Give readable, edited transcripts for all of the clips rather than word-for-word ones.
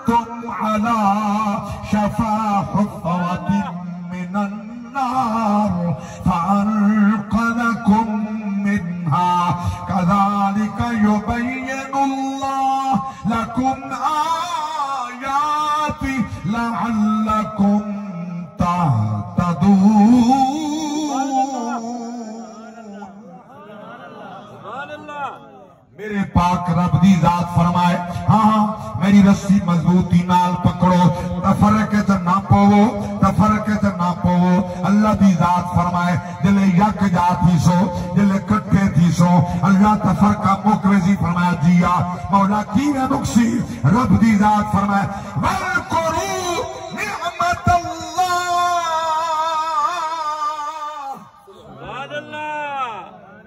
कुंतुम अला शफा हुफ़्फ़तिन मिनन नार फ़अनक़ज़कुम मिन्हा कज़ालिका युबय्यिनुल्लाहु लकुम आयाति लअल्लकुम तहतदून। मेरे पाक रब दी जात फरमाए, हाँ मेरी रस्सी मजबूती नाल पकड़ो, तफरके च ना पवो, तफरके च ना पवो। अल्लाह दी जात फरमाए जिले यक जा थी सो, जिले कट्ठे थी सो, अल्लाह तफरका मुकरजी फरमाया जिया मौला की है नुक्सी। रब दी जात फरमाए वल्कुरू निअमतल्लाह,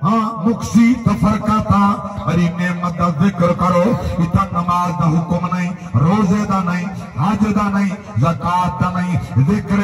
हाँ मुक्सी तफरका था मेरी नेमत का जिक्र करो। इतना नमाज का हुक्म नहीं, रोजे का नहीं, हज का नहीं, ज़कात का नहीं, जिक्र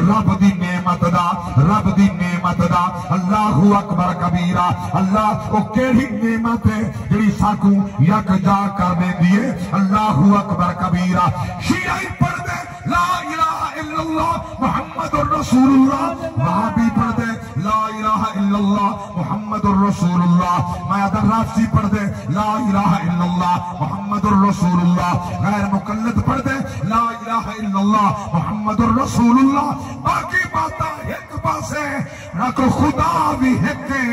रब दी नेमत दा, रब दी नेमत दा। अल्लाहु अकबर कबीरा। अल्लाह वो केड़ी नेमत है जिहड़ी साकू यकजा कर देंदी है। अल्लाहु अकबर कबीरा। शिया पढ़ दे ला इलाहा इल्लल्लाह मुहम्मदुर रसूलुल्लाह, वहां भी पढ़ दे ला इलाहा इल्लल्लाह मुहम्मदुर रसूलुल्लाह, मायादर राफसी पढ़ दे ला इलाहा इल्लल्लाह मुहम्मदुर रसूलुल्लाह, गैर मुकल्लद पढ़ दे ला इलाहा इल्लल्लाह मुहम्मदुर रसूलुल्लाह। बाकी बातें एक पासे रखो, खुदा भी है के,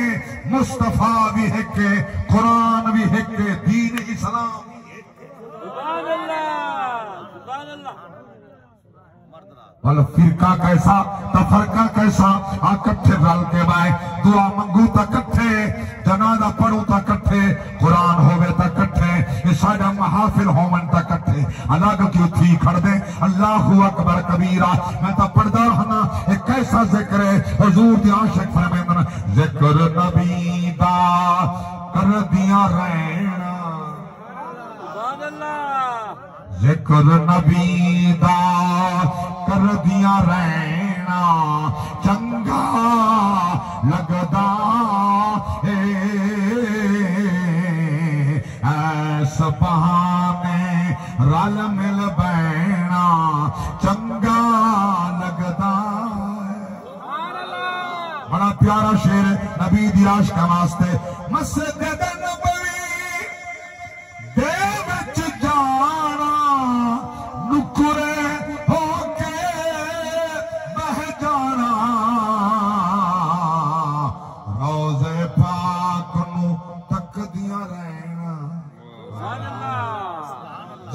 मुस्तफा भी है के, कुरान भी है के, दीन इस्लाम भी है के। सुभान अल्लाह, सुभान अल्लाह। फिरका कैसा, तफरका कैसा, आ कट्ठे रल के बाय दुआ मंगू ता कट्ठे, जनाजा पढ़ू ता कट्ठे, कुरान होवे ता कट्ठे, ये साडा महाफिल होवन ता कट्ठे, अलग क्यों थी खड़ दे। अल्लाहु अकबर कबीरा। मैं तो पढ़दा हना एक कैसा जिक्र है हुजूर दे आशिक फरमांदन, जिक्र नबी दा कर दिया रहना, सुभान अल्लाह, जिक्र नबी दा कर दिया रहना, चंगा लगदा है ऐस बहाने रल मिल बैना, चंगा लगदा है। बड़ा प्यारा शेर नबी दी आशिक वास्ते। मस्जिद नबवी दे विच जाना नुकुरे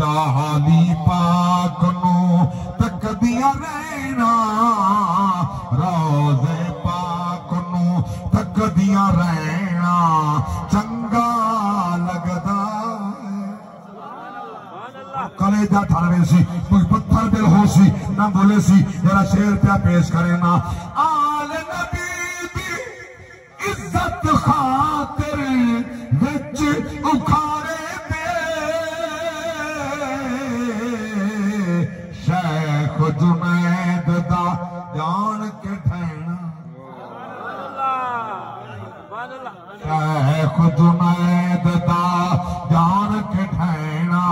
हाली पाक नू तकदिया रहना, रोज़े पाक नू तकदिया रहना, चंगा लगदा है। कलेजा ठावे सी कोई पत्थर दिल हो सी ना बोले सी जरा शेर क्या पेश करे ना। आल नबी दी इज्जत खातिर विच उखाड़े जुनैद दा जान के ठहना, शेख जुनैद दा जान के ठहना,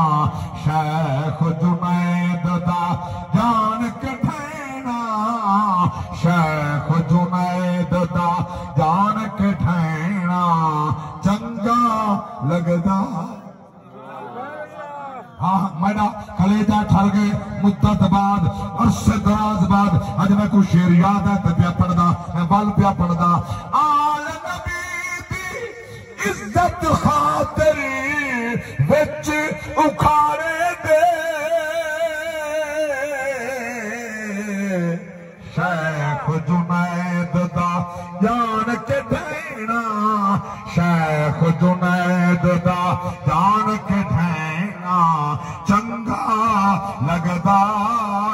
शेख जुनैद दा जान के ठहना, शेख जुनैद दा जान के ठहना, चंगा लगदा। हाँ मेरा कलेजा ठर गए मुद्दत बाद, अरसे दराज बाद अज मैं कुछ शेर याद है तो पिया पढ़दा, मैं बल पिया पढ़दा। आल नबी दी इज्जत खातिर विच उखाड़े दे, शेख जुनैद दा जान के ठहना, शेख जुनैद दा जान के ठहना, चंगा लगदा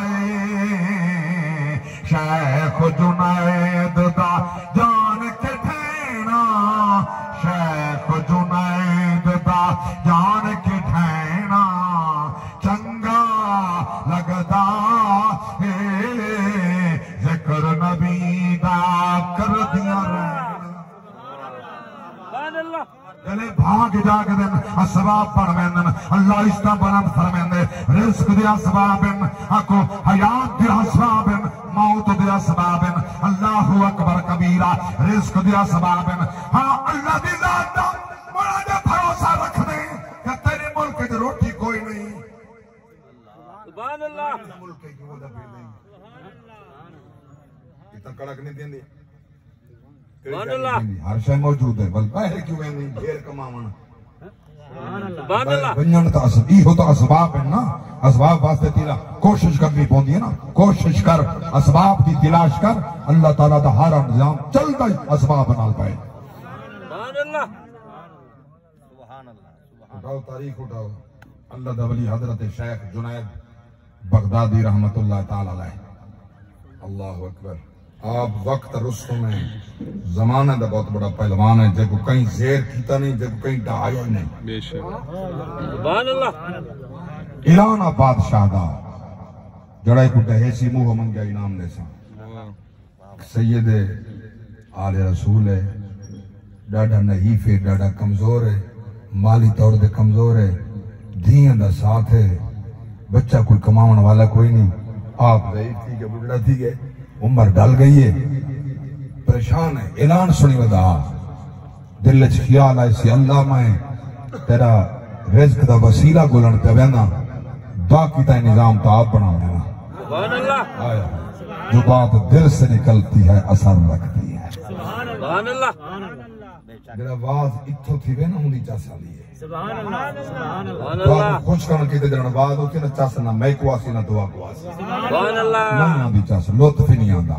है। शेख जुनैद दा जान के ठहना, शेख जुनैद दा जान के ठहना, चंगा लगदा है। जिक्र नबी दा कर दिया रहना, चले भाग जाग दिन असबाब पढ़ वेंदन, अल्लाह इसका बुलंद फरमांदे रिस्क दे असबाबिन आको हयात दे असबाबिन मौत दे असबाबिन अल्लाहु अकबर कबीरा रिस्क दे असबाबिन हां अल्लाह दी जात दा बड़ा दे भरोसा रखने कि तेरे मुल्क च रोटी कोई नहीं सुभान अल्लाह मुल्क की वदा पे नहीं इतना कड़क नहीं देंदी सुभान अल्लाह हर शय मौजूद है बल बाहर क्यों नहीं ढेर कमावन सुभान अल्लाह वंजन ता ई हो तो असबाब है ना असबाब वास्ते तेरा कोशिश करनी पौंदी है ना कोशिश कर असबाब दी तलाश कर अल्लाह ताला दा हर निजाम चलदा ही असबाब नाल पाए सुभान अल्लाह सुभान अल्लाह उठाओ तारीख उठाओ अल्लाह दा वली हजरत शेख जुनैद बगदादी रहमतुल्लाह ताला अलैह अल्लाहु अकबर आप वक्त रुस्तम है जमाना का बहुत बड़ा पहलवान है जो कहीं जेर कीता नहीं जो कहीं ढाया नहीं बेशक सुभान अल्लाह ईरान आ बादशाह दा जड़ा एक दहेसी मुंह मंगया इनाम दे सा सैयद आले रसूल है डाडा नहीफ है डाडा कमजोर है माली तौर पे कमजोर है धीन दा साथ है बच्चा कोई कमाने वाला कोई नहीं आप ज़ईफ थी के बुढ़ा थी के उम्र ढल गई है परेशान है ऐलान सुनी वदा दिल च ख्याल आए सी अल्लाह मैं तेरा रिज़्क दा वसीला गुलन पे वेना बाकी ता निजाम तो आप बनाना सुभान अल्लाह आया जो बात दिल से निकलती है असर लगती है सुभान अल्लाह मेरा आवाज इत्थों थी वे ना उंदी चासाली है सुभान अल्लाह सुभान अल्लाह खुश करन की जण आवाज होती ना चास ना मैं को आसी ना दुआ को आसी सुभान अल्लाह नहीं आंदी चास लुत्फ नहीं आंदा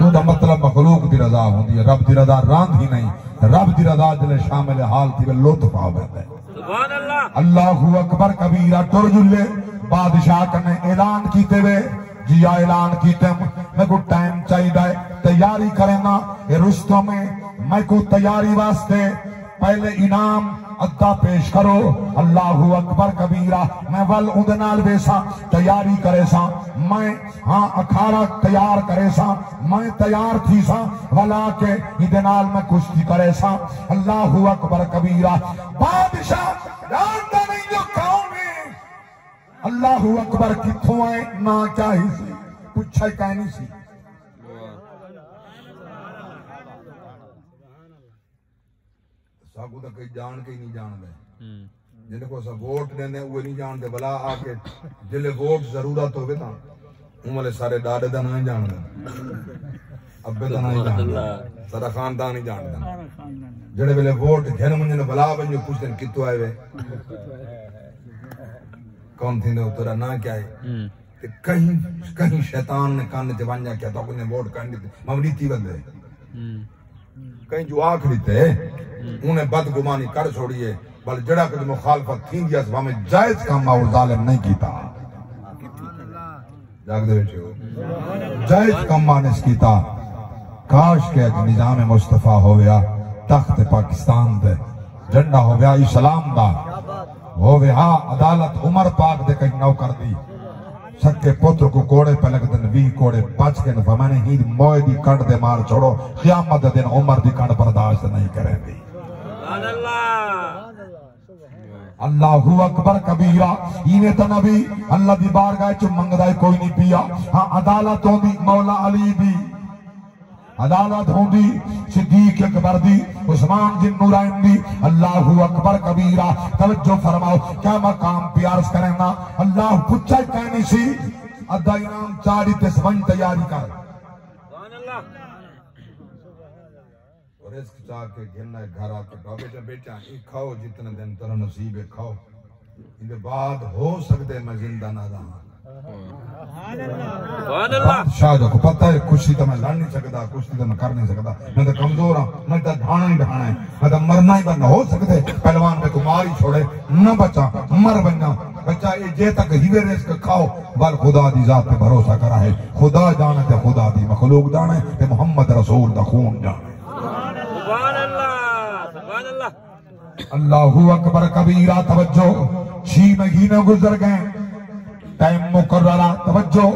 तो दा मतलब मखलूक दी रजा होंदी है रब दी रजा रांद ही नहीं रब दी रजा जिले शामिल हाल थी वे लुत्फ आवे है सुभान अल्लाह अल्लाहु अकबर कबीरा टुरजुले बादशाह कने ऐलान कीते वे जिया ऐलान कीते मैं को टाइम चाहिए तैयारी करना ये रुस्तम में मैं को तैयारी वास्ते पहले इनाम अद्दा पेश करो अल्लाहु अकबर कबीरा मैं वल उदे नाल वेसा तैयारी करे सा मैं हां अखाड़ा तैयार करे सा मैं तैयार थी सा वला के इदे नाल मैं कुश्ती करे सा अल्लाहु अकबर कबीरा बादशाह जानता नहीं जो कौन है अल्लाहु अकबर किथों आए ना क्या ही सी पूछा ही कहनी सी सागू तो कई जान के ही नहीं जानते जिन्हें को सब वोट देने वो नहीं जानते भला आके जिले वोट जरूरत होवे ता उमले सारे दादे दा नहीं जानते अब्बे दा नहीं जानते सारा खानदान नहीं जानता जेड़े वेले वोट घेन मुंजे ने भला बन जो पूछते कितो आए वे कौन थी ने तेरा ना क्या है कि कहीं कहीं शैतान ने कान च वन्या क्या तो ने वोट करनी ममरीती बंदे कहीं जो आखरी थे उन्हें बदगुमानी कर छोड़िए बल जड़ा कुछ मुखालफत थी दिया सभा में जायज काम और जालिम नहीं कीता जाग दे बेटे जायज काम ने कीता काश के निजाम मुस्तफा हो गया तख्त पाकिस्तान दे झंडा हो गया इस्लाम दा हो गया अदालत उमर पाक दे कहीं नौकर दी सके पुत्र को कोड़े पे लग दिन 20 कोड़े बच के मैंने ही मोए दी कंड दे मार छोड़ो क़यामत दिन उमर दी कंड बर्दाश्त नहीं करेंगी अल्लाहु अकबर कबीरा इने तो नबी अल्लाह दी बारगाह च मंगदा कोई नहीं पिया हां अदालत होंदी मौला अली दी अदालत होंदी सिद्दीक अकबर दी उस्मान जिन नूराइन दी अल्लाहु अकबर कबीरा तवज्जो फरमाओ क्या मकाम प्यार करना अल्लाह पूछा कहनी सी अद्धा इनाम चारी ते समझ तैयारी कर सुभान अल्लाह और रिस्क चाह के गिनना घर आके बाबे जा बेटा ये खाओ जितने दिन तेरा नसीब है खाओ इनके बाद हो सकते मैं जिंदा ना रहा शाह को पता है कुश्ती तो मैं लड़ नहीं सकता कुश्ती तो मैं कर नहीं सकता मैं तो कमजोर हूं मैं तो ढाना ही ढाना है मैं तो मरना ही बनना हो सकते पहलवान में कुमार ही छोड़े न बचा मर बनना बच्चा ये जे तक हीवे रिस्क खाओ बल खुदा दी जात पे भरोसा करा है खुदा जाने ते खुदा दी मखलूक जाने ते मोहम्मद रसूल दा खून जाने सुभान अल्लाह अल्लाहु अकबर कबीरा तवज्जो 6 महीने गुजर गए टाइम मुकर्ररा तवज्जो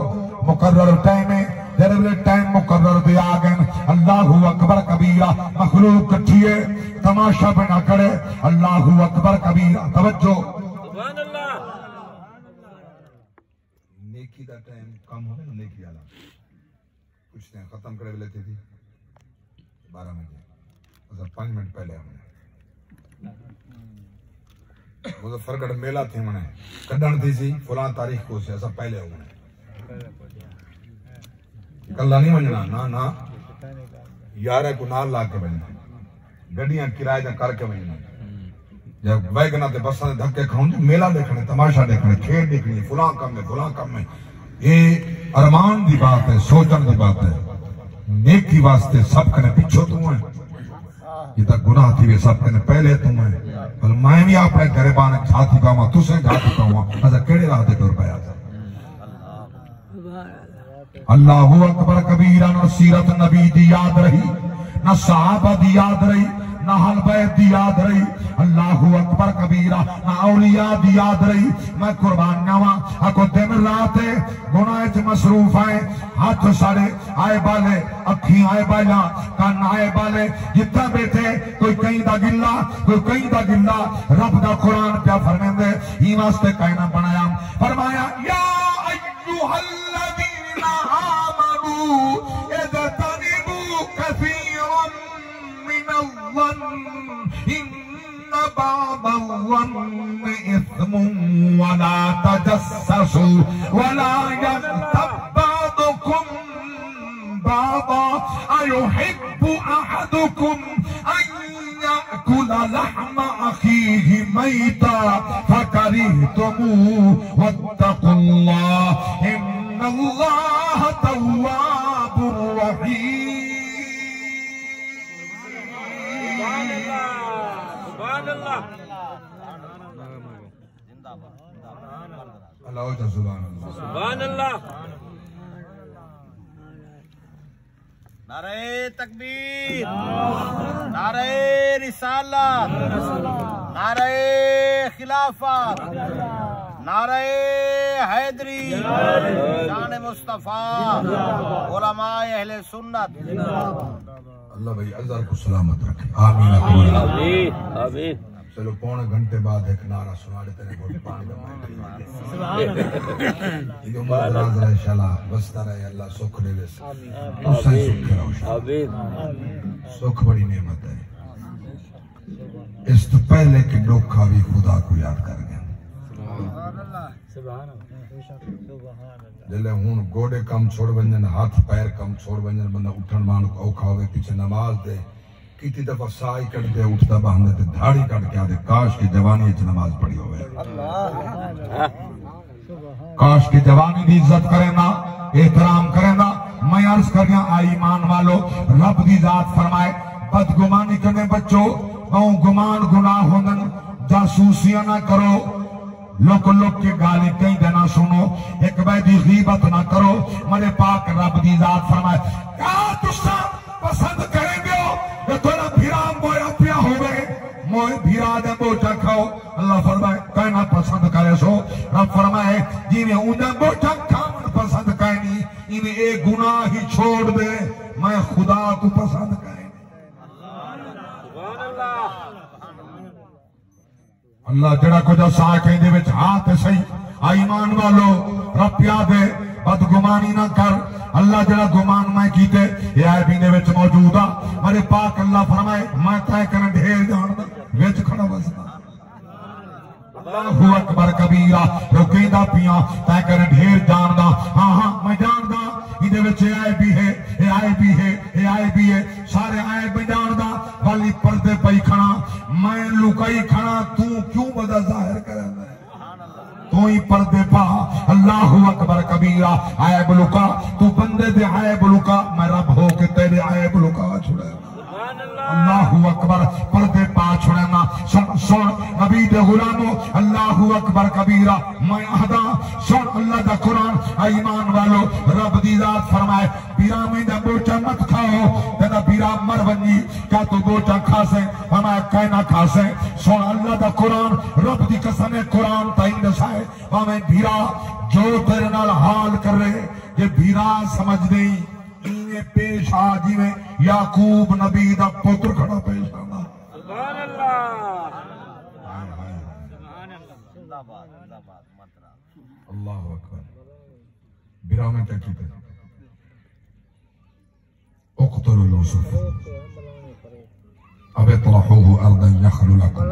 मुकर्रर टाइम है जरे टाइम मुकर्रर दे आ गए अल्लाहु अकबर कबीरा मखलूक इकट्ठी है तमाशा बना करे अल्लाहु अकबर कबीरा तवज्जो सुभान अल्लाह नेकी का टाइम कम हो ना नेकी वाला पूछते हैं खत्म करे लेते थी 12 बजे मतलब 5 मिनट पहले हमने मुजफ्फरगढ़ मेला थे मने कड्डण थी सी फलां तारीख को से सब पहले हो मने कल नहीं वजना ना ना यार को नाल ला के वजना गड्डियां किराए दा करके वजना जब वैगना ते बसां दे धक्के खाऊं मेला देखने तमाशा देखने खेल देखनी फलां काम में ये अरमान दी बात है सोचन दी बात है नेकी वास्ते सब कने पिछो तू है ये तक गुनाह थी वे सब कने पहले तू है पर मैं भी अपने गरीबान छाती पावा तुसे छाती पावा असा केड़े राह दे टुर पया अल्लाहु अकबर कबीरा न सीरत नबी दी याद रही न सहाबा दी याद रही न अहल बैत दी याद रही अल्लाहु अकबर कबीरा न औलिया दी याद रही मैं कुर्बान जावा अको दिन रात गुनाह च मसरूफ है हाथ सारे आए बाले अखी आए बाला कान आए बाले जितना बैठे कोई कहीं दा गिल्ला कोई कहीं दा गिल्ला रब दा कुरान क्या फरमांदे ई वास्ते कायना बनाया फरमाया या अय्युहल्लज़ीना आमनू इज्तनिबू कसीरन मिनज़्ज़न्न बअज़-ज़न्न इस्मुन वला तजस्ससू वला यग़्तब बअज़ुकुम बअज़ा अयुहिब्बु अहदुकुम अन यअकुल लहम अखीहि मैता फकरिहतुमूहु वत्तकुल्लाह इन्नल्लाह तव्वाबुर रहीम सुभान अल्लाह नारे तकबीर नारे रिसालत नारे खिलाफत नारे हैदरी शान मुस्तफा उलमाए अहले सुन्नत अल्लाह भाई अज़हर को सलामत रखे आमीन आमीन चलो 1.5 घंटे बाद एक नारा सुना देते हैं बोल पानी का ये उम्र इंशाल्लाह बसता रहे अल्लाह सुख देवे आमीन आमीन सुख बड़ी नेमत है इस तो पहले कि लोग भी खुदा को याद कर गए सुभान अल्लाह जले हुन गोडे कम छोड़ वंजन हाथ पैर कम छोड़ वंजन बंदा उठन मान औखा होवे पीछे नमाज दे कितनी दफा साई कट दे उठता बहाने ते दाढ़ी कट के आदे काश की जवानी च नमाज पढ़ी होवे काश की जवानी दी इज्जत करे ना एहतराम करे ना मैं अर्ज कर गया आ ईमान वालो रब दी जात फरमाए बदगुमानी करने बच्चों बहु गुमान गुनाह होंदन जासूसियां ना करो लोक के गाली कहीं देना सुनो एक बार दी गीबत ना करो मेरे पाक रब दी जात फरमाए क्या तुसा पसंद करेंगे ये थोड़ा भिराम बोया पिया हो गए मोए भिरा दे बोचा खाओ अल्लाह फरमाए कहना पसंद करे सो रब फरमाए जिन्हें उन्हें बोचा खाना पसंद कहनी इन्हें एक गुनाह ही छोड़ दे मैं खुदा को पसंद करें अल्लाह जड़ा कुछ सा कहते विच हाथ सही ईमान वालो रब याद है बदगुमानी ना कर अल्लाह जड़ा गुमान मैं कीते भी मौजूद आ मेरे पाक अल्लाह फरमाए मैं तय कर ढेर जानदा विच खड़ा बसदा अल्लाहु अकबर कबीरा रोकेंदा पिया तय कर ढेर जानदा हां हां मैं जानदा इदे विच आए भी है सारे आए भी जानदा वाली पर्दे पई खड़ा मैं लुकाई खड़ा तू क्यों बदा जाहिर करदा तू ही पर्दे पा अल्लाहु अकबर कबीरा ऐब लुका तू बंदे दे ऐब लुका मैं रब हो के तेरे ऐब लुका छुड़े अल्लाहु अकबर पर्दे पा छुड़ेना सुन नबी दे गुलामो अल्लाहु अकबर कबीरा मैं अहदा सुन अल्लाह दा कुरान ईमान वालो रब दी जात फरमाए बीरा में दा बोचा मत खाओ तेरा बीरा मर बनी क्या तू बोचा खासे फरमाया कहना खासे सुन अल्लाह दा कुरान रब दी कसम है कुरान ताइन दसाए हमें बीरा जो तेरे नाल हाल कर रहे ये बीरा समझ नहीं पेश आ जिवें याकूब नबी दा पुत्र खड़ा पेश आना सुभान अल्लाह सुभान अल्लाह जिंदाबाद जिंदाबाद मतरा अल्लाहु अकबर ड्रामे तय कीते उक़्तुलू यूसुफ अब इतलहूहु अर्दन यख़लु लकुम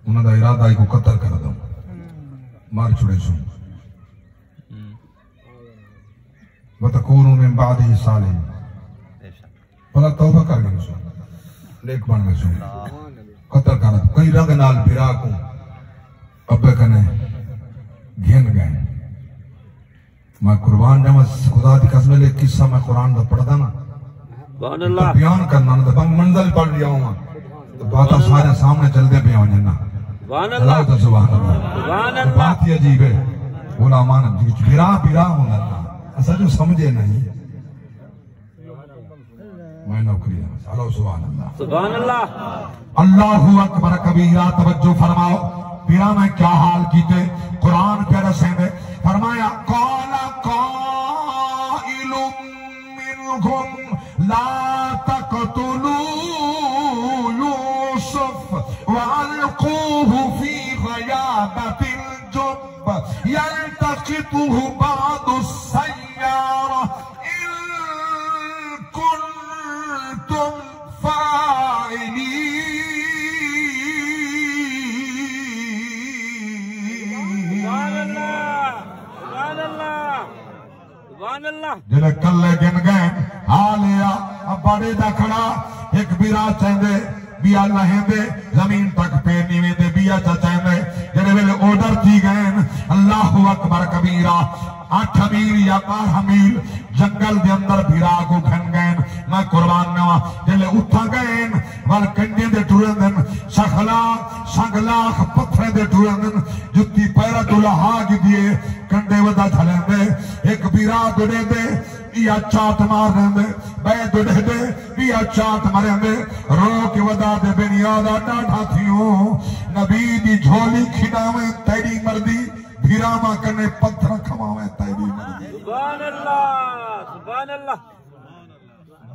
उन्हां दा इरादा है को कत्ल कर दो मार छुड़े सो वतकूनु मिन बादिही सालिहीन भला तौबा कर गए सो लेक बन गए सो कत्ल कर दो कई रंग नाल बिरा को अब्बे कने घेन गए मैं कुर्बान जावा खुदा दी कसम ले किस्सा मैं कुरान दा पढ़दा ना सुभान अल्लाह बयान करना ना तो मंजिल पढ़ लिया हूं तो बातें सारे सामने चलते पे हो ना सुभान अल्लाह तो सुभान अल्लाह बात ही अजीब है उलमा ने बिरा बिरा होना असा जो समझे नहीं मैं नौकरी चलो सुभान अल्लाह अल्लाहु अकबर कबीरा तवज्जो फरमाओ बिरा में क्या हाल कीते कुरान पे रसेंगे फरमाया काला काइलुम मिनहुम ला तक़तुलू यूसुफ वअल्क़ूहु फी ग़याबतिल जुब यल्तक़ितुहु बादु सय्यारा इन कुन्तुम फाइलीन जिले कल्ले गिन गए हालिया बड़े दा खड़ा एक बिरा चेंदे बिया लहेंदे जमीन तक पे नीवेंदे बिया चेंदे जेड़े वेले ऑर्डर थी गए अल्लाहु अकबर कबीरा 8 मील या 12 मील जंगल दे अंदर बिरा को घन गए मैं कुर्बान नवा जेले उठा गए वल कंडे दे टुरंदन संगलाख पत्थर दे टुरंदन जुत्ती पैरा दुलहाग दिए कंडे वदा झलेंदे एक बिरा दुडे दे या चाट मार देंदे बे दुडे दे या चाट मारेंदे रो के वदा दे बेनियादा डाढ़ा थियो नबी दी झोली खिडावे तेरी मर्दी भिरामा कने पत्थर खवावे तेरी मर्दी सुभान अल्लाह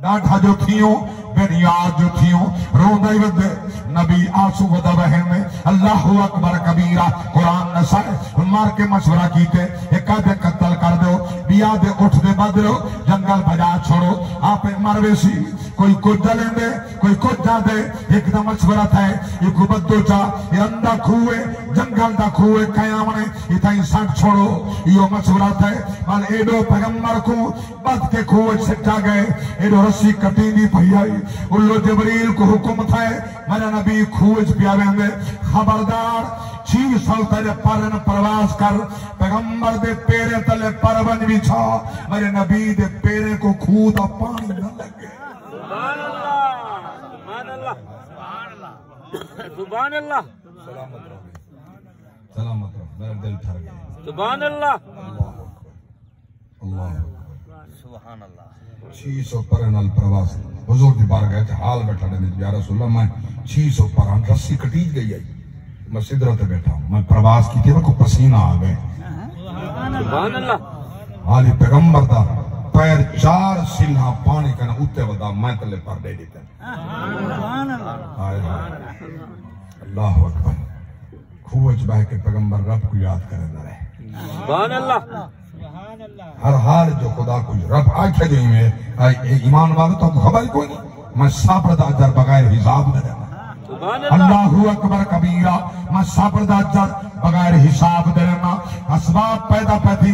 डाढ़ा जो थियो बेनियाद जो थियो रोंदे वदे नबी आंसू वदा बहन में अल्लाहु अकबर कबीरा कुरान नसाए मार के मशवरा कीते एक दे कत्ल कर दो बिया दे उठ दे बदलो जंगल बजा छोड़ो आप मरवेसी कोई को जलेंदे कोई को जादे एकदम मशवरा था ये को बद्दो चा ये अंधा खूए जंगल दा खूए कयामने इताई सांड छोड़ो यो मशवरा था माल एडो पैगंबर को बद के खूए सिटा गए एडो रस्सी कटी दी भैयाई उल्लो जबरील को हुक्म था मेरा नबी खूए पियावेंदे खबरदार 6 साल तेरे परन प्रवास कर पैगंबर दे पेरे तले परवन बिछा मेरे नबी दे पेरे को खूह दा पानी न लगे सुभान अल्लाह सुभान अल्लाह सलामत रहो मेरा दिल ठर गया सुभान अल्लाह अल्लाह सुभान अल्लाह 600 परन प्रवास हुजूर दी बारगाह च हाल बैठा ने या रसूल अल्लाह मैं 600 परन रस्सी कटी गई है मैं सिदरत बैठा हूं मैं प्रवास की थी को पसीना आ गए सुभान अल्लाह हाली पैगंबर दा पैर 4 सिल्हा पानी कने उत्ते वदा मैं तले पर दे देते सुभान अल्लाह अल्लाह अकबर खूज बह के पैगंबर रब को याद करने रहे सुभान अल्लाह हर हाल जो खुदा को रब आखे जो में ईमान वाले तो खबर कोई नहीं मैं सब्र दा अजर बगैर हिसाब न देना अल्लाहु अकबर कबीरा मैं सब्र दा अजर बगैर हिसाब देना असबाब पैदा पैदी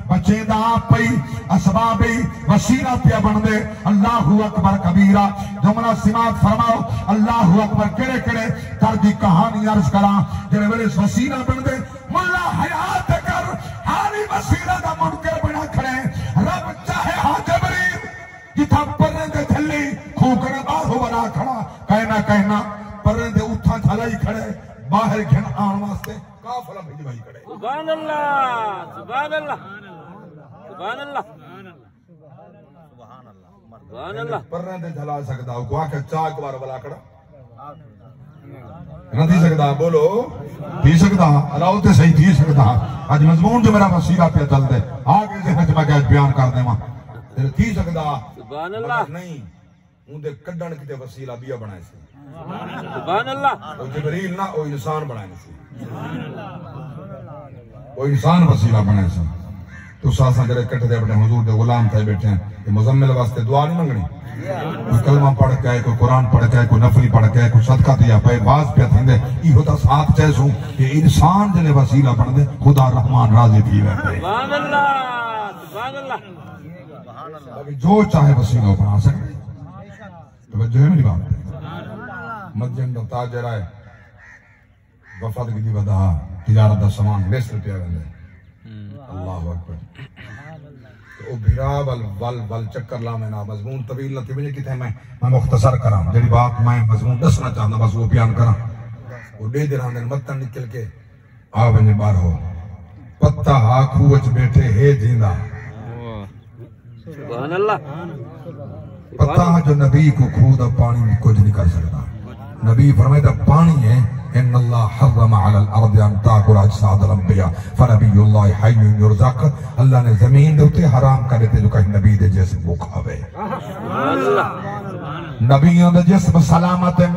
बचेदा पई असबाब वसीला पे बनदे अल्लाहु अकबर कबीरा जुमला सिमात फरमाओ अल्लाहु अकबर केड़े केड़े कर दी कहानी अर्ज करा जेड़े वेले वसीला बनदे मुल्ला हयात कर हाली वसीला दा मुनकर बना खड़े रब चाहे हाजबरीन जिथा परने दे थल्ली खूकने बाहु बना खड़ा कहना परने दे उठा थलाई खड़े बाहर घन आन वास्ते काफिला भेज भाई खड़े सुभान अल्लाह सुभान अल्लाह सुभान अल्लाह सुभान अल्लाह परने दे झला सकदा को आके चा एक बार वाला खड़ा नहीं सकता बोलो पी सकता अलाउ ते सही थी सकता आज मजमून जो मेरा वसीला पे चलते आगे से हज मैं बयान कर देवा तेरे थी सकता सुभान अल्लाह नहीं उनके कड्डण किते वसीला बिया बनाए से सुभान अल्लाह ओ जिब्रील ना ओ इंसान बनाए से वो इंसान वसीला बने सन। तो सासा जरे कट्ठे अपने हुजूर दे गुलाम थे बैठे हैं, ये मुजम्मिल वास्ते दुआ नहीं मंगनी। कोई कलमा पढ़ के, कोई कुरान पढ़ के, कोई नफली पढ़ के, कोई सदका दिया पे बाज पे थींदे इहो ता साथ चैसू कि इंसान जले वसीला बन दे खुदा रहमान राजी थी वैसे। सुभान अल्लाह, सुभान अल्लाह। अभी जो चाहे वसीला बना सकते। तो जो है मेरी बात मस्जिद दा ताजर है वफाद की वधा तिजारत दा सामान बेस रुपया वेंदे। अल्लाह अकबर। तो भिरा वल चक्कर ला मैं ना मजमून तवील न थी मुझे किथे मैं मुख्तसर करा जेडी बात मैं मजमून दसना चाहता बस वो बयान करा। वो दे दे रहा मत्तन निकल के आ वने बाहर हो पत्ता हा खूह च बैठे हे जिंदा। सुभान अल्लाह। पता है जो नबी को खूह दा पानी कुछ नहीं कर सकता। नबी फरमाता पानी है इन्नल्लाह हर्रम अलल अर्द अन ताकुल अजसादल अंबिया फनबियुल्लाह हय्युन युरज़क। अल्लाह ने जमीन दे उते हराम कर दिते जो कहीं नबी दे जिस्म को खावे। नबियों दे जिस्म सलामत है।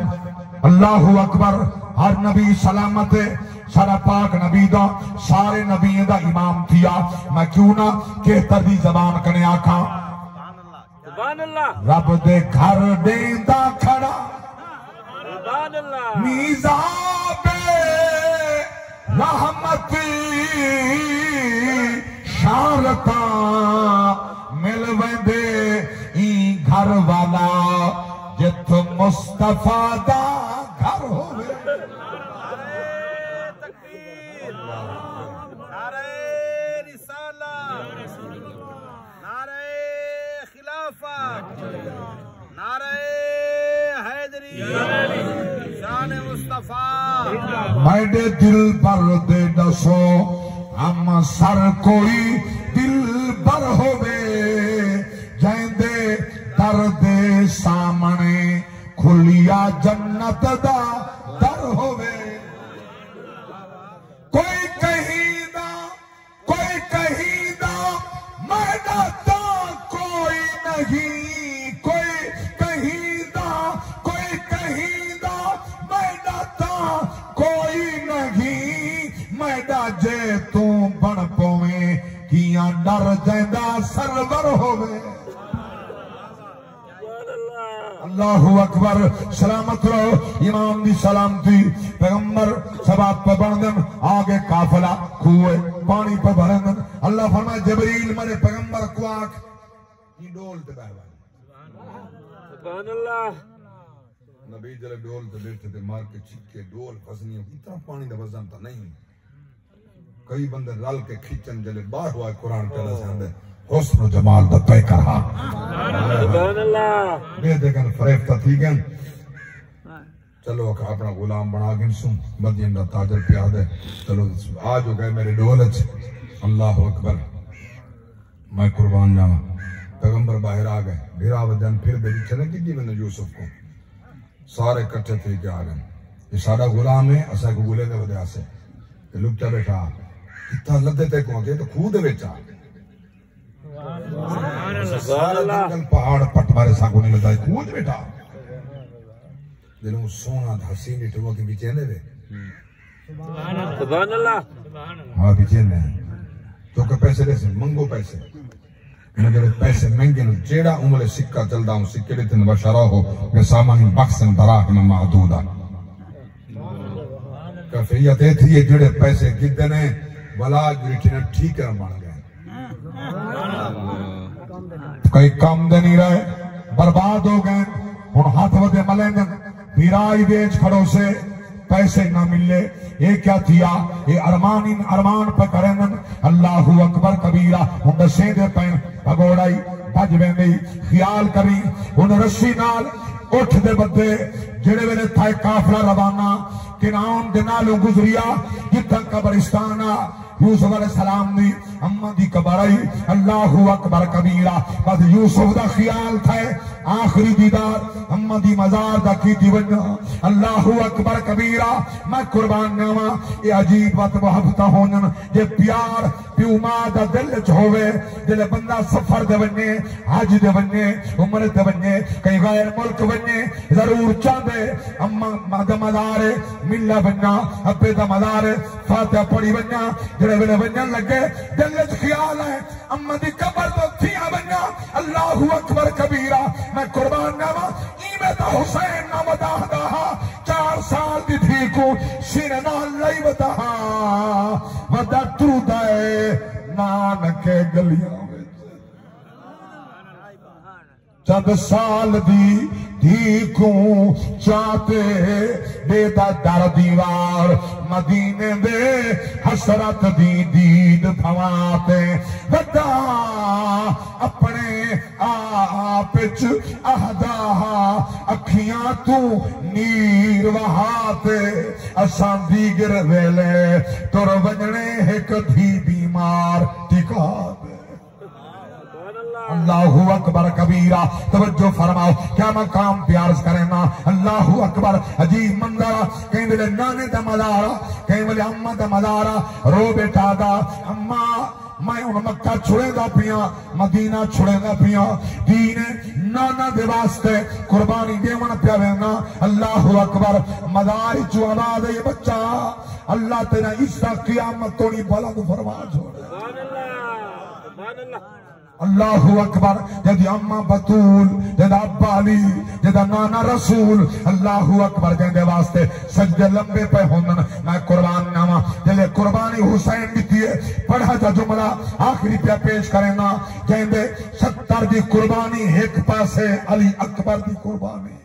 अल्लाहु अकबर। हर नबी सलामत है। सारा पाक नबी दा सारे नबियों दा इमाम थिया। मैं क्यों ना के तरदी जबान कने आखा सुभान अल्लाह। रब दे घर देंदा खड़ा सुभान अल्लाह मीज़ाबे रहमती शारता मिल वेंदे ई घर वाला जिथ मुस्तफा दा घर होवे। मेरे दिल पर दे दसो हम सर कोई दिल पर होवे जैंदे दर दे सामने खुलिया जन्नत दा दर होवे। कोई कहीदा मैदा ता कोई नहीं कोई कहीदा मैदा ता कोई नहीं मैदा जे तू बन पवे किया डर जैंदा सरवर होवे। अल्लाहु अकबर। सलामत रहो इमाम दी सलामती पैगंबर सबाब पे बंदन आगे काफिला कुएं पानी पे भरन। अल्लाह फरमाए जबरील मेरे पैगंबर को आख ये डोल ते बैठा सुभान अल्लाह। नबी जले डोल ते बैठे ते मार के छिक्के डोल फसनी इतना पानी दा वजन तो नहीं। कई बंदे रल के खींचन जले बाहर हुआ कुरान पहले से आंदे हुस्न जमाल दा तय करा सुभान अल्लाह। दे देखन फरेफ्ता थी गन चलो अपना गुलाम बना के सुन मदीन दा ताजर पिया दे चलो आज हो गए मेरे डोल च। अल्लाह अकबर। मैं कुर्बान जावा पैगंबर बाहर आ गए भिरा वजन फिर बेरी चले कि मैंने यूसुफ को सारे इकट्ठे थे के आ गए ये सारा गुलाम है असा को गुले दे वजह से लुकता बैठा इतना लद्दे ते को तो खूह दे विच आ पहाड़ पट मारे सागो नहीं लदा खूह दे बैठा दिलों सोना हसीन इटो के बीच ने वे सुभान अल्लाह। हां बीच ने तो के पैसे दे मंगो पैसे मेरे पैसे महंगे न जेड़ा उमले सिक्का चलदा हूं सिक्के दे तन बशरा हो वे सामान बक्सन दराहम मादूदा कफियत ए थी जेड़े पैसे किदे ने भला गिरठने ठीक कर बन गए कई काम दे नहीं रहे बर्बाद हो गए। हुन हाथ वदे मलेंगे बिराई बेच खड़ो से पैसे ना मिले ये क्या किया ये अरमान पे करेंगे। अल्लाहु अकबर कबीरा हुन दसे दे पे भगोड़ाई भज वेंदी ख्याल करी हुन रस्सी नाल उठ दे बदे जेड़े वेले था काफिला रवाना किनान दे नालों गुजरिया जिथा कब्रिस्तान यूसुफ अलैहिस्सलाम दी अम्मा दी कबराई। अल्लाहु अकबर कबीरा बस यूसुफ दा ख्याल था आखिरी दीदार अम्मा दी मजार दा कीती वन्ना। अल्लाहु अकबर कबीरा मैं कुर्बान जावा ये अजीब बात मोहब्बत होनन जे प्यार प्यू मां दा दिल च होवे जिले बंदा सफर दे वने हज दे वने उम्र दे वने कई गैर मुल्क वने जरूर चाहते अम्मा दा मज़ार मिला वना अब्बे दा मज़ार फातिहा पढ़ी वना जिले वेले वजन लगे दिल च ख्याल है अम्मा दी कब्र तो थिया वना अल्लाहु अकबर कबीरा मैं कुर्बान जावा इवें दा हुसैन ना वदादा 4 साल दी थी को सिर ना लई वदा वदा तुरदा नानके गलियां चंद साल दी को चाहते बेदा दर दीवार मदीने दे हसरत दी दीद भवाते वदा अपने आप आहदा अखियां तू नीर वहाते असां दीगर वेले तुर वजने एक धी बीमार टिका अल्लाहु अकबर कबीरा तवज्जो फरमाओ क्या मकाम प्यार करेना अल्लाहु अकबर अजीब मंजरा कहीं वेले नाने दा मज़ारा कहीं वेले अम्मा दा मज़ारा रो बेटा दा अम्मा मैं उन मक्का छुड़ेगा पिया मदीना छुड़ेगा पिया दीन नाना दे वास्ते कुर्बानी देवन पिया वेना अल्लाहु अकबर मज़ार चो आवाज़ है बच्चा अल्लाह तेरा इस्सा क़यामत तोड़ी बुलंद फरमा छोड़े अल्लाहु अकबर जदी अम्मा बतूल जदा अब्बा अली जदा नाना रसूल अल्लाहु अकबर जंदे वास्ते सजदे लंबे पे होंदन मैं कुर्बान नामा जले कुर्बानी हुसैन दी है पढ़ा जा जुमला आखिरी पे पेश करेना जंदे 70 दी कुर्बानी एक पासे अली अकबर दी कुर्बानी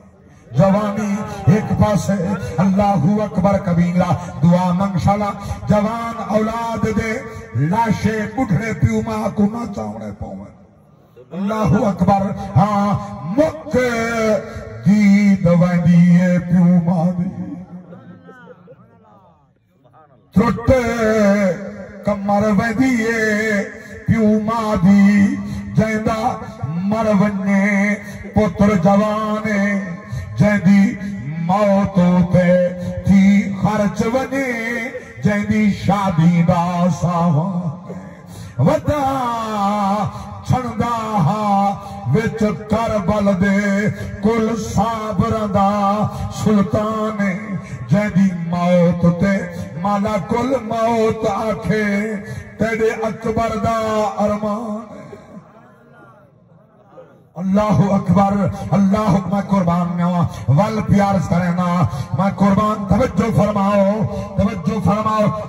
जवानी एक पासे अल्लाहु अकबर कबीरा दुआ मंगशाला जवान औलाद दे लाशे बुढ़े प्यू मां को ना चावणे पावे अल्लाहु अकबर हाँ मुक दी दवाई प्यू मां दी त्रुटे कमर वदी प्यू मां दी जैंदा मर वने पुत्र जवाने जैदी मौत होते थी खर्च वने जैदी शादी दा सावा वदा छणदा विच करबल दे कुल साबरां दा सुल्तान जैदी मौत ते माला कुल मौत आखे तेरे अकबर दा अरमान अल्लाहु अकबर अल्लाह मैं कुर्बान नवा वल प्यार करेना मैं कुर्बान तवज्जो फरमाओ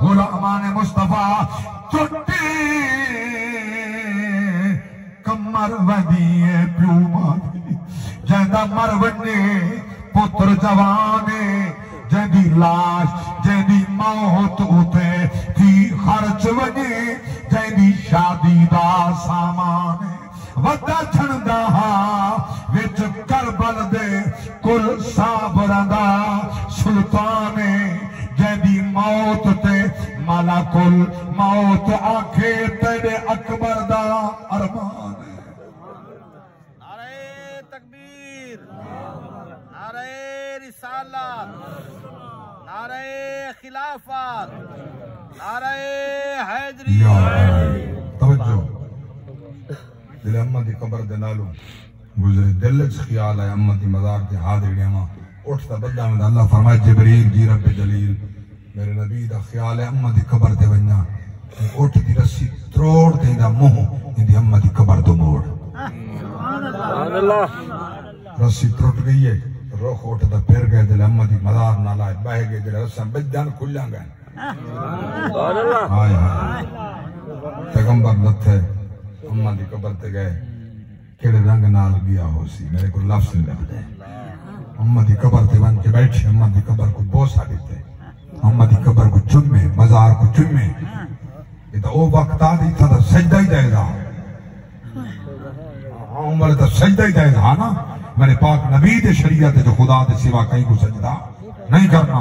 गुलामान मुस्तफा चुट्टी कमर वदिए प्यू मादी जैदा मर वने पुत्र जवाने जैदी लाश जैदी मौत उते थी खर्च वने जैदी शादी दा सामान वदा छणदा विच करबल दे कुल साबरां दा सुल्तान जैदी मौत ते माला कुल मौत आखे तेरे अकबर दा अरमान नारे तकबीर नारे रिसालत नारे खिलाफत नारे हैदरी तवज्जो दिल अम्मा दी कब्र दे नालों गुजरे दिल च ख्याल है अम्मा दी मज़ार ते हाज़िर आवा उठता बंदा में अल्लाह फरमाए जिब्रील जी रब जलील मेरे नबी दा ख्याल है अम्मा दी कब्र ते वन्ना उठ दी रस्सी त्रोड़ देंदा मुंह इंदी अम्मा दी कब्र तो मोड़ सुभान अल्लाह रस्सी टूट गई है रोख उठदा फिर गए दिल अम्मा दी मज़ार नाल आए बह गए दिल रस्सा बजन खुल्ला गए सुभान अल्लाह हाय हाय पैगंबर लथे अम्मा दी कब्र ते गए केड़े रंग नाल गया हो सी मेरे को लफ्ज नहीं लगदे अम्मा दी कब्र ते वन के बैठे अम्मा दी कब्र को बोसा देते अम्मा दी कब्र को चुम्मे मजार को चुम्मे ये तो ओ वक्त आ दी था सजदा ही जाएगा उम्र तो सजदा ही जाएगा ना मेरे पाक नबी दे शरीयत जो खुदा दे सिवा कहीं को सजदा नहीं करना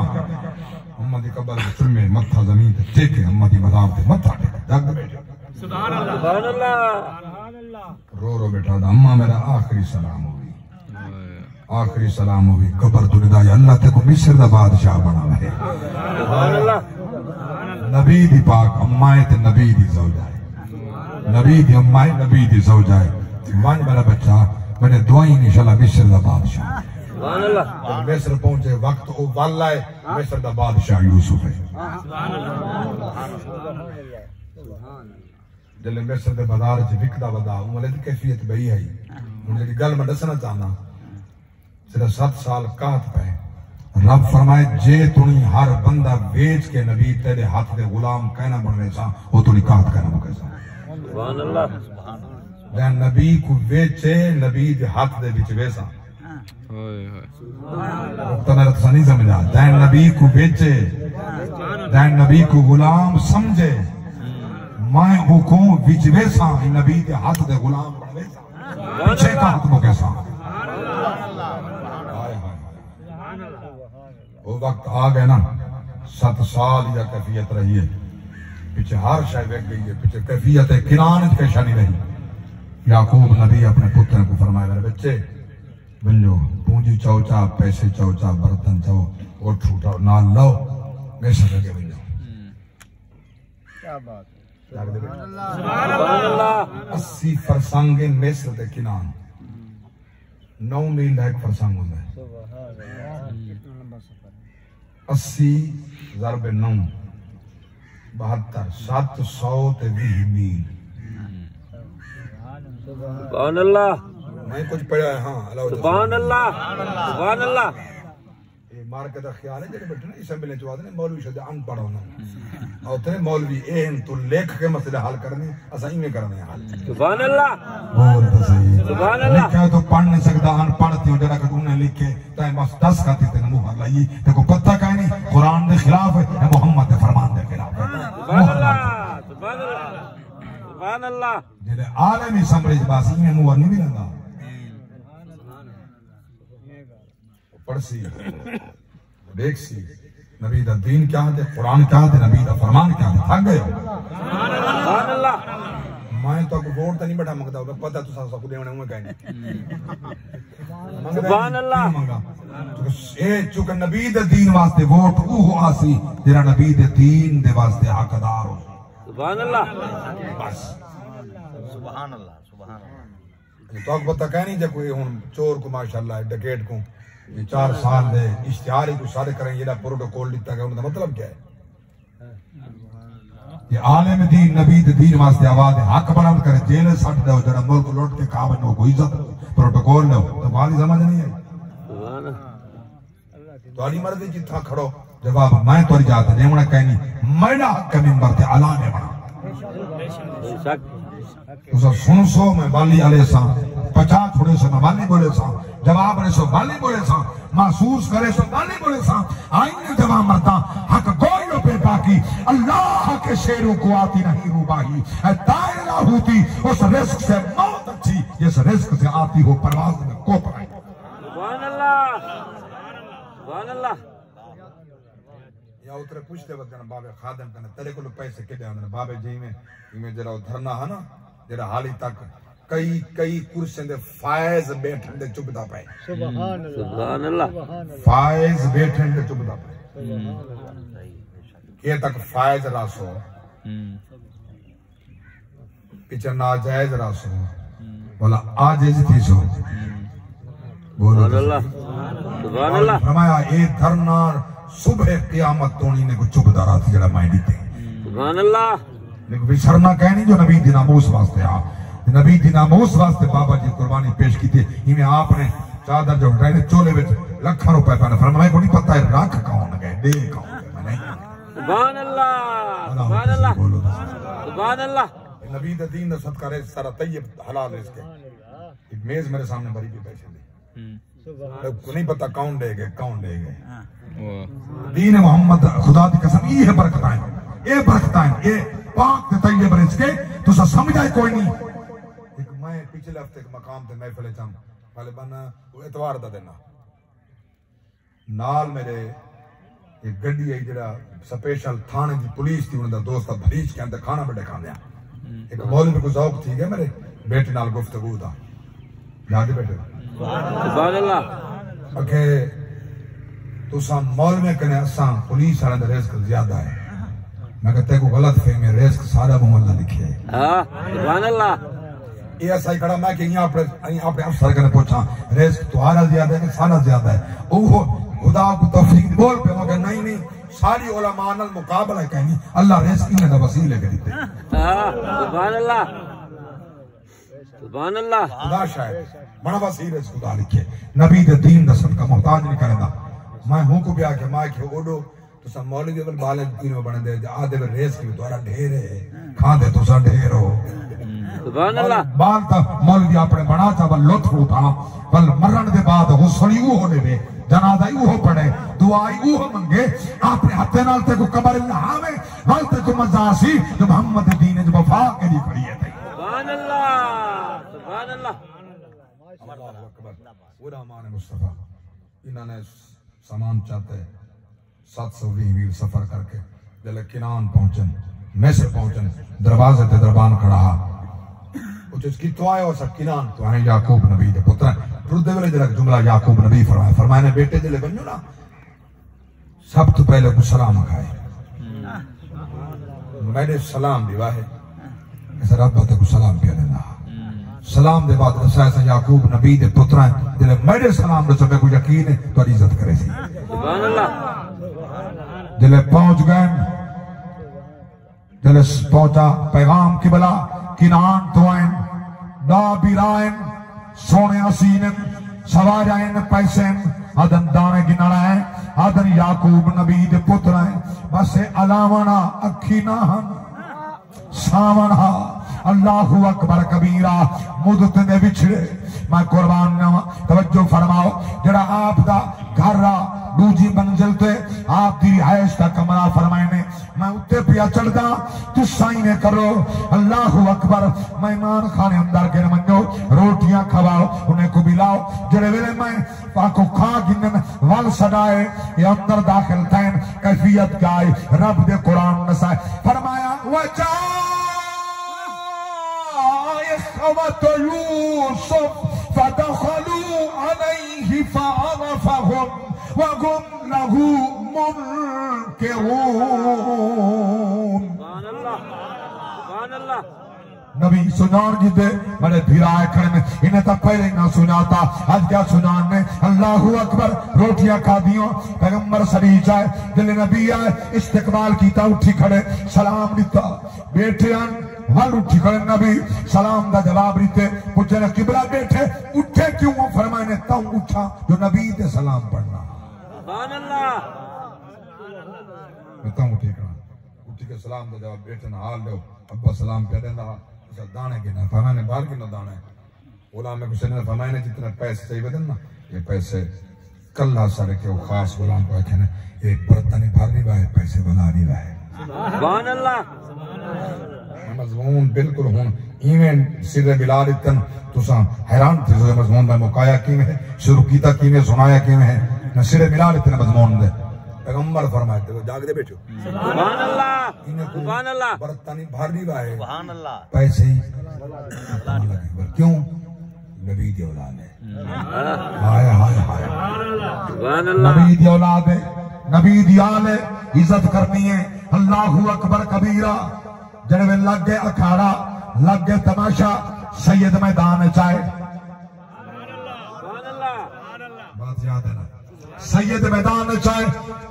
अम्मा दी कब्र को चुम्मे मत्था जमीन ते टेके अम्मा दी मजार ते मत्था टेके जग बैठे सुभान अल्लाह रो रो बेटा अम्मा मेरा आखिरी सलाम होगी कब्र दुनिया अल्लाह ते को मिस्र दा बादशाह बना है सुभान अल्लाह नबी दी पाक अम्मा ते नबी दी ज़ौजा है नबी दी अम्मा है, नबी दी ज़ौजा है। वन मेरा बच्चा मैंने दुआई इंशाल्लाह मिस्र दा बादशाह। सुभान अल्लाह। मिस्र पहुंचे वक्त ओ वाला है, मिस्र दा बादशाह यूसुफ है। जल्ले मिस्र दे बाजार च विकदा वदा उमले दी कैफियत बई है। हुन जेडी गल मैं दसना चाहना, सिर्फ 7 साल कात पे रब फरमाए जे तुनी हर बंदा बेच के नबी तेरे हाथ दे गुलाम कहना बनवे सा वो तुनी कात कहना मुके सा। सुभान अल्लाह। जै नबी को बेचे नबी दे हाथ दे विच वेसा। ओए होए तो मेरा तो नहीं समझा। जै नबी को बेचे जै नबी को गुलाम समझे मैं हुकुम विच वेसा नबी दे हाथ दे गुलाम बनवे सा पीछे कात मुके सा। वो वक्त आ गया ना 7 साल या कैफियत रही है पीछे हर शय वेख गई है पीछे कैफियत है किरान कैसा नहीं रही। याकूब नबी अपने पुत्र को फरमाया मेरे बच्चे बंजो पूंजी चाओ चा पैसे चाओ चा बर्तन चाओ और छूटा ना लो मैं सके के बंजो। क्या बात है। 80 फरसांगे मिस्र दे किनान 9 मील का एक फरसांग होता है। 80 ज़रब 9 72 720 मील। सुभान अल्लाह। मैं कुछ पढ़ा है। हाँ सुभान अल्लाह सुभान अल्लाह। ये मार्केट का ख्याल है जेडे बैठे ना असेंबली च आदे ने मौलवी शद अनपढ़ होना और तेरे मौलवी एन तो लेख के मसले हल करने असा इमे करने हल। सुभान अल्लाह बोल तो सही। सुभान अल्लाह। लिखा तो पढ़ नहीं सकता अनपढ़ थी जरा कि तूने लिखे ताए बस 10 खाती ते मुहर लाई देखो पता काई नहीं कुरान दे खिलाफ है मोहम्मद दे फरमान दे खिलाफ है। सुभान अल्लाह सुभान अल्लाह सुभान अल्लाह। जेडे आलमी समझ बासी में मुहर नहीं मिलदा पढ़सी देखसी नबी दा दीन क्या है कुरान क्या है नबी दा फरमान क्या है थक गए। सुभान अल्लाह। मैं तो वोट तो नहीं बैठा मंगदा पता तो सब को देवने में कहने। सुभान अल्लाह। ए चुक नबी दे दीन वास्ते वोट वो आसी तेरा नबी दे दीन दे वास्ते हकदार हो। सुभान अल्लाह बस। सुभान अल्लाह सुभान अल्लाह। तो पता कहनी जे कोई हुन चोर को माशाअल्लाह डकैत को ये 4 साल दे इश्तिहार को सारे करें ये प्रोटोकॉल दिता गया उनका मतलब क्या है। ये आलिम दीन नबी दे दीन वास्ते आवाज हक बुलंद करे जेल सट दो जरा मुल्क लौट के का बनो कोई इज्जत प्रोटोकॉल लो तो बात समझ नहीं आई। सुभान अल्लाह। तुम्हारी मर्जी जिथा खड़ो जवाब मैं तोरी जात देवना कहनी मेरा हक मिंबर ते ऐलान बना बेशक तुसा सुन सो मैं वाली आले सा 50 छोड़े से मैं वाली बोले सा जवाब ने सो वाली बोले सा महसूस करे सो वाली बोले सा आईने जवाब मरता हक गोइलो पे बाकी अल्लाह के शेरों को आती नहीं रूबाही तायरा होती उस रिस्क से मौत अच्छी जिस रिस्क से आती हो परवाज में को पड़ाई। सुभान अल्लाह सुभान अल्लाह। या उतरे पूछते वक्त ना बाबे खादम कने तेरे को पैसे के दे बाबे जी में जरा धरना है ना जरा हाली तक कई कुर्सियां दे फायज बैठन दे चुभदा पे। सुभान अल्लाह। फायज बैठन दे चुभदा पे के तक फायज रासो पीछे नाजायज रासो बोला आजिज थी सो बोलो अल्लाह सुभान अल्लाह। फरमाया ए धरना सुबह क़यामत तोनी ने को चुभदा रात जड़ा मैं दीते। सुभान अल्लाह। लेकिन विसरना कहनी जो नबी दी नामूस वास्ते आ नबी दी नामूस वास्ते बाबा जी कुर्बानी पेश की थी इन्हें आपने चादर जो हटाए चोले में लाखों रुपए पाने फरमाया को नहीं पता है रख कौन गए दे कौन गए। सुभान अल्लाह सुभान अल्लाह सुभान अल्लाह। नबी दा दीन दा सदका रे सारा तैयब हलाल है इसके एक मेज मेरे सामने भरी के पैसे दे को नहीं पता कौन दे गए दीन मोहम्मद खुदा दी कसम ये बरकताएं ये पाक ते तैयब रे इसके तो समझाए कोई नहीं। एक मैं पिछले हफ्ते के मकाम ते महफिल चम पहले बना वो इतवार दा देना नाल मेरे एक गड्डी है जरा स्पेशल थाने की पुलिस थी उनका दोस्त भरीच के अंदर खाना बड़े खाने एक मौलवी को ज़ौक थी गया मेरे बेटे नाल गुफ्तगू दा याद बेटे सुभान अल्लाह अके तुसा मौलवी कने असा पुलिस वाले दा रिस्क ज्यादा है मैं कहते को गलत फहमी रिस्क सारा मोहल्ला लिखे है। हां सुभान अल्लाह। ये ऐसा ही खड़ा मैं कि यहाँ अपने अफसर कने पूछा रिस्क तुम्हारा ज्यादा है कि सारा ज्यादा है? वो खुदा को तफसील बोल पे मगर नहीं सारी उलमा नाल मुकाबला कहनी अल्लाह रिस्क इन्हें दा वसीले के दिते। हां सुभान अल्लाह सुभान अल्लाह। खुदा शायद बड़ा वसील है खुदा लिखे नबी दे दीन दा सदका मोहताज नहीं करदा। मैं हूं को ब्या के मां के ओडो तो सब मौलवी बल बाले तीनों बने दे आधे में रिस्क भी द्वारा ढेर है खा दे तो सा ढेर हो। सुभान अल्लाह। बाल ता मौलवी अपने बना ता बल लुत्फ उठा बल मरण दे बाद हुसली वो होने दे जनाजा वो पड़े दुआई वो मंगे अपने हाथे नाल ते को कबर नहावे हल ते को मजासी जो मोहम्मद दीन ज वफा के लिए खड़ी है। सुभान अल्लाह सुभान अल्लाह। अल्लाहु अकबर। पूरा मान मुस्तफा इन्होंने सामान चाहते 720 मील सफर करके जले किनान पहुंचन मैसे पहुंचन दरवाजे ते दरबान खड़ा की तो आयो सब किनान तो है याकूब नबी दे पुत्र रुदे वाले जरा जुमला याकूब नबी फरमाया ने बेटे जले बनो ना सब तो पहले को सलाम खाए मेरे सलाम दिवा है ऐसा रब को सलाम पिया देना सलाम दे बाद रसा याकूब नबी दे पुत्र जले मेरे सलाम दे सब को यकीन है तो इज्जत करे सी। सुभान अल्लाह। जले पहुंच गए जले पहुंचा पैगाम किबला किनान तो आयन दा बिरायन सोने हसीन सवारायन पैसे आदन दाने गिनना है आदन याकूब नबी दे पुत्र है बस अलावना अखी ना हम सावना अल्लाहु अकबर कबीरा मुदत ने बिछड़े मैं कुर्बान नवा तवज्जो फरमाओ जरा आप दा घर दूजी मंजिल ते आप दी रिहाइश का कमरा फरमाने मैं उत्ते पिया चढ़दा तुसा ही ने करो अल्लाहु अकबर। मेहमान खाने अंदर के मनो रोटियां खवाओ उन्हें को बिलाओ जड़े वेले मैं पाको खा गिनन वल सदाए ये अंदर दाखिल तैन कैफियत गाय रब दे कुरान नसाए फरमाया वजा यूसुफ फदखलू अलैहि फअरफहुम वहुम लहू मुनकिरून। सुभान अल्लाह सुभान अल्लाह। नबी सुनान की दे बड़े भिराए खड़े में इन्हें तो पहले ना सुनाता आज क्या सुनान ने अल्लाहु अकबर रोटियां खा दियो पैगंबर सरी जाए दिल नबी आए इस्तेकबाल कीता उठी खड़े सलाम दिता बैठे वल उठी खड़े नबी सलाम का जवाब दीते पूछे न किबला बैठे उठे क्यों फरमाने तब उठा जो नबी दे सलाम पढ़ना। सुभान अल्लाह। तब उठी करा उठी के सलाम का जवाब बैठे ना हाल दो अब्बा सलाम कह देना दाने के ना फरमाने बाहर के ना दाने गुलाम में कुछ ने फरमाने जितने पैसे चाहिए बदन ना ये पैसे कल्ला सारे के खास गुलाम को रखे ना एक बर्तन भर नहीं रहा है पैसे बना नहीं रहा है। सुभान अल्लाह। मजमून बिल्कुल हूं इवें सिरे बिला दितन तुसा हैरान थे जो मजमून में मुकाया किवें है शुरू कीता किवें सुनाया किवें है न सिरे बिला दितन मजमून दे पैगंबर फरमाए थे जागदे बैठो सुभान अल्लाह सुभान अल्लाह। बर्तन भर नहीं रहा है सुभान अल्लाह पैसे क्यों नबी दी औलाद है हाय हाय हाय सुभान अल्लाह। नबी दी औलाद है नबी दी आल है इज्जत करनी है अल्लाहु अकबर कबीरा जड़े लग गए अखाड़ा लग गए तमाशा सैयद मैदान चाहे बात याद है ना सैयद मैदान चाहे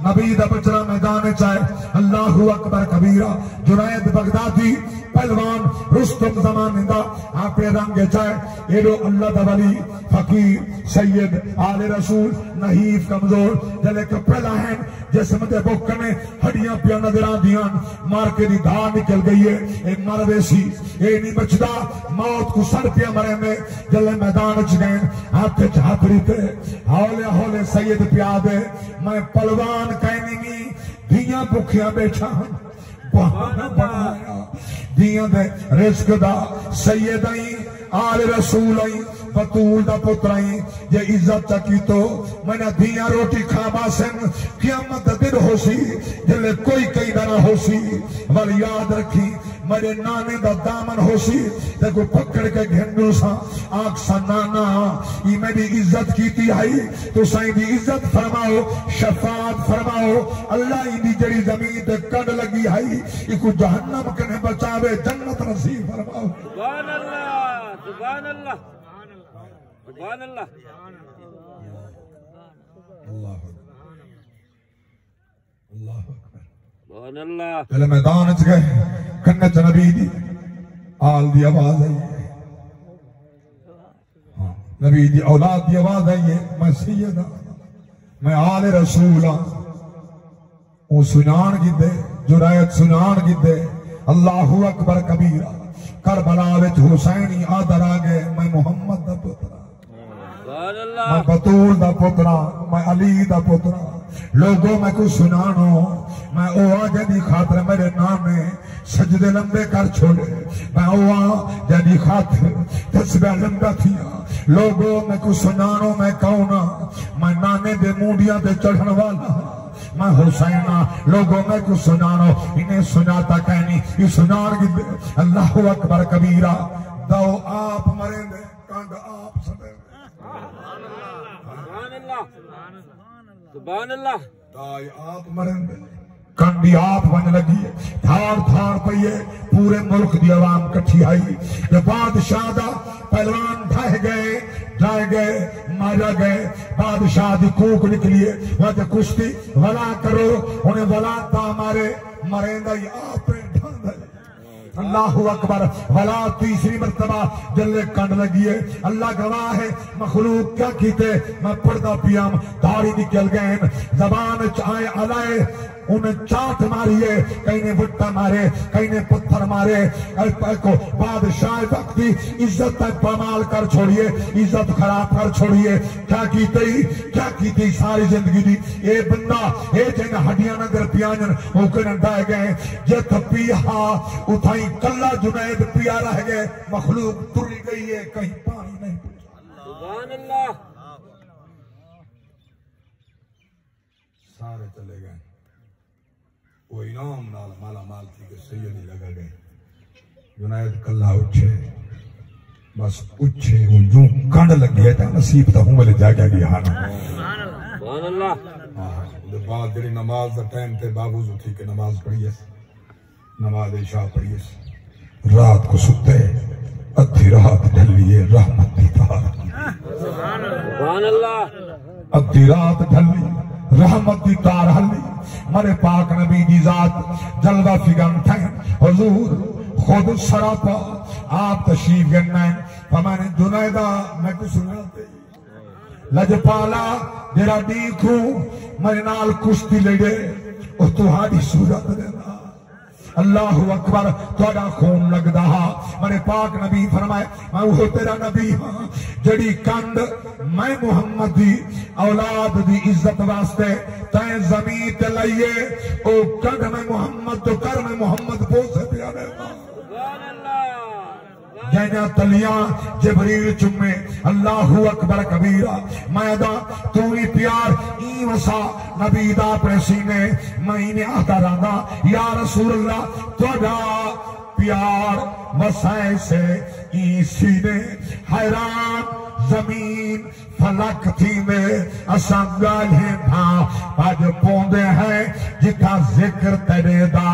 नबी दा बचरा मैदान चाहे अल्लाहु अकबर कबीरा जुनैद बगदादी पहलवान रुस्तम जमानिंदा आपे रंग चाहे एडो अल्लाह दा वली फकीर सैयद आले रसूल नहीफ कमजोर जले कपड़ा है जिसम ते बोकने हड्डियां पिया नजर आंदियां मार के दी धार निकल गई है एक मर वेसी ए नहीं बचदा मौत को सड़ पिया मरे में जले मैदान च गए हाथ च हाथ रीते हौले हौले सैयद पिया दे मैं पहलवान कहनी नहीं धियां भुखिया बैठा बहाना बनाया दियां दे रिस्क दा सैयद आई आले रसूल आई बतूल दा पुत्र आई जे इज्जत चकी तो मैंने दिया रोटी खावा सन कियामत दिन होसी जले कोई कई ना होसी वल याद रखी मेरे नाने दा दामन होसी ते को पकड़ के घेंडू सा आख सा नाना ये मेरी इज्जत कीती आई तो साईं दी इज्जत फरमाओ शफाअत फरमाओ अल्लाह इंदी जड़ी जमीन ते कड लगी आई इको जहन्नम कने बचावे जन्नत नसीब फरमाओ सुभान अल्लाह सुभान अल्लाह सुभान अल्लाह अल्लाह अल्लाह अकबर सुभान अल्लाह पहले मैदान च गए कन्ने च नबी दी आल दी आवाज आई हाँ नबी दी औलाद दी आवाज आई है मैं सैयद हां मैं आले रसूल हां वो सुनान गिदे जुरायत सुनान गिदे अल्लाहु अकबर कबीरा करबला विच हुसैनी आदर आ गए मैं मोहम्मद दा पुत्रा सुभान अल्लाह मैं बतूल दा पुत्रा मैं अली दा पुत्रा लोगों मैं कुछ सुनानो मैं ओ आ जदी खातर मेरे नामे सजदे लंबे कर छोड़े मैं ओ आ जदी खातर तस्बीह लंबा थिया लोगों मैं कुछ सुनानो मैं कौना मैं नाने दे मूंडियां ते चढ़न वाला मैं हुसैना लोगों में कुछ सुनानो इन्हें सुनाता कहनी ये सुनान गिदे अल्लाहु अकबर कबीरा दो आप मरेंगे कंड आप सदे सुभान अल्लाह सुभान अल्लाह ताई आप मरेंगे कंडी आप बन लगी है थार थार पईए पूरे मुल्क की आवाम कट्ठी आई जब बादशाह दा पहलवान ढह गए मारा गए बादशाह की कूक निकलिए वह कुश्ती वला करो उन्हें वला ता मारे मरेंदा ही आप अल्लाहु अकबर वला तीसरी मर्तबा जल्ले कंड लगी है अल्लाह गवाह है मखलूक क्या कीते मैं पढ़दा पियाम दाढ़ी निकल गए जबान चाहे अलाए उन्हें चाट मारिए कहीं ने बुट्टा मारे कहीं ने पत्थर मारे को बादशाह वक्त इज्जत तक पामाल कर छोड़िए इज्जत खराब कर छोड़िए क्या की सारी जिंदगी दी ये बंदा ये जिन हड्डियां नगर पियान होकर डाए गए जे पिया उठाई कल्ला जुनैद पिया रह गए मखलूक तुरी गई है कहीं पानी नहीं सुभान अल्लाह सारे चले गए वो इनाम नाल माला माल थी के सही नहीं लगा गए जुनैद कल्ला उठे बस उठे वो जो कंड लग गया था नसीब तो हूं वाले जाके गया हां सुभान अल्लाह हां उस बाद जेडी नमाज दा टाइम ते बाबूज उठी के नमाज पढ़िए नमाज इशा पढ़िए रात को सुते अद्धी रात ढलिए रहमत दी तार सुभान अल्लाह अद्धी रात ढली रहमत दी तार हली मरे पाक नबी दी जात जलवा फिगन थे हुजूर खुद सरापा आप तशरीफ गन्ना हमारे जुनैदा मैं कुछ सुनाते लजपाला जेरा दीखू मेरे नाल कुश्ती लड़े और तुहारी सूरत देना अल्लाहु अकबर थोड़ा खून लगदा हा मेरे पाक नबी फरमाए मैं वो तेरा नबी हां जड़ी कंड मैं मुहम्मद दी औलाद दी इज्जत वास्ते तय जमीन ते लइए ओ कंड में मुहम्मद तो कर में मोहम्मद पोसे प्यारे सुभान अल्लाह जैना तलियां जिब्रील चुम्मे अल्लाहु अकबर कबीरा मैदा तू ही प्यार ई वसा नबी दा अपने सीने मैं इन्हें आता रहा या रसूल अल्लाह थोड़ा प्यार वसाए से ई सीने हैरान जमीन फलक थी में असा गाले था आज पौंदे हैं जिथा जिक्र तेरे दा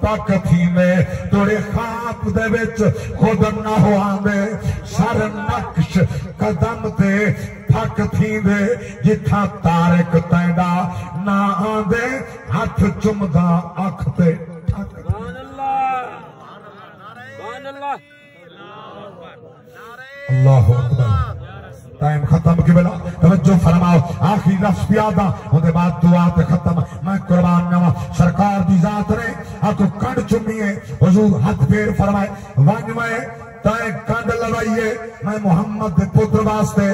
तक थी में तोड़े खाप दे विच खुद ना हो आंदे सर नक्श कदम ते थक थी दे जिथा तारक तैदा ना आंदे हाथ चुमदा अख ते ठक सुभान अल्लाह सुभान अल्लाह अल्लाहु अकबर टाइम खत्म की बेला तवज्जो फरमाओ आखिरी लफ्ज पियादा उनके बाद दुआ ते खत्म मैं कुर्बान नवा सरकार दी जात ने आको कंड चुमिए हुजूर हाथ फेर फरमाए वंज में तय कंड लगाइए मैं मोहम्मद दे पुत्र वास्ते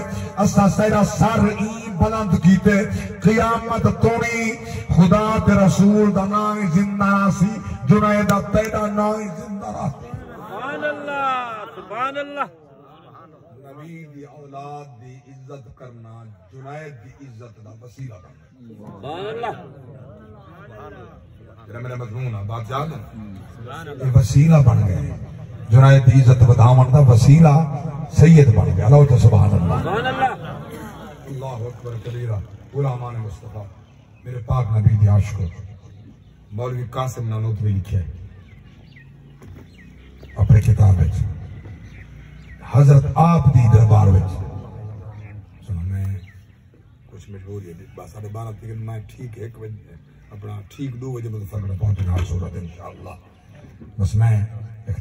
असा तेरा सर ई बुलंद कीते क़यामत तोड़ी खुदा दे रसूल दा नाम जिंदा सी जुनैद दा तेरा नाम जिंदा सुभान अल्लाह सुभान अल्लाह नबी दी औलाद दी इज्जत करना जुनैद दी इज्जत दा वसीला बनना सुभान अल्लाह जरा मेरा मजमून है बात याद है ये वसीला बन गए जुनायद की इज्जत बढ़ावन का वसीला सैयद बन गया अल्लाह तो सुभान अल्लाह अल्लाहु अकबर कबीरा गुलामान मुस्तफा मेरे पाक नबी दी आशिक मौलवी कासिम नानोतवी लिखे अपनी किताब में हजरत आप दी दरबार में सुनो मैं कुछ मजबूरी है बस 12:30 तक मैं ठीक 1 बजे अपना ठीक 2 बजे मतलब तक पहुंचना सूरत इंशाअल्लाह बस मैं एक